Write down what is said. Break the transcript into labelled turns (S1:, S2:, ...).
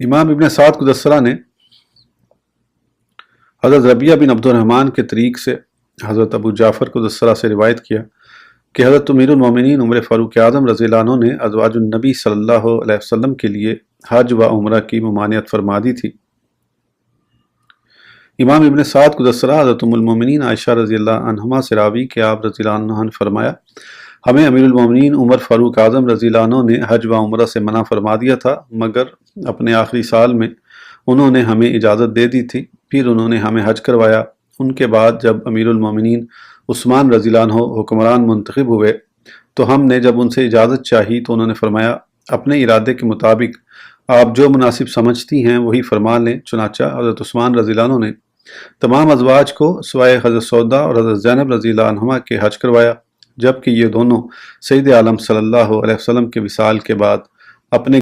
S1: امام ابن سعد قدسرہ نے حضرت ربیہ بن عبد الرحمن کے طریق سے حضرت ابو جعفر قدسرہ سے روایت کیا کہ حضرت امیر المومنین عمر فاروق اعظم رضی اللہ عنہ نے ازواج النبی صلی اللہ علیہ وسلم کے لیے حج و عمرہ کی ممانعت فرما دی تھی۔ امام ابن سعد قدسرہ حضرت ام المومنین عائشہ رضی اللہ عنہما سے راوی کہ آپ رضی اللہ عنہ نے فرمایا، ہمیں امیر المومنین عمر فاروق اعظم رضی اللہ عنہ نے حج و عمرہ سے منع فرما دیا تھا، مگر اپنے آخری سال میں انہوں نے ہمیں اجازت دے دی تھی، پھر انہوں نے ہمیں حج کروایا۔ ان کے بعد جب امیر المومنین عثمان رضی اللہ عنہ حکمران منتخب ہوئے تو ہم نے جب ان سے اجازت چاہی تو انہوں نے فرمایا، اپنے ارادے کے مطابق آپ جو مناسب سمجھتی ہیں وہی فرما لیں۔ چنانچہ حضرت عثمان رضی اللہ عنہ نے تمام ازواج کو سوائے حضرت سودا اور حضرت زینب رضی اللہ عنہما کے حج کروایا، جبکہ یہ دونوں سید عالم صلی اللہ علیہ وسلم کے وصال کے بعد اپنے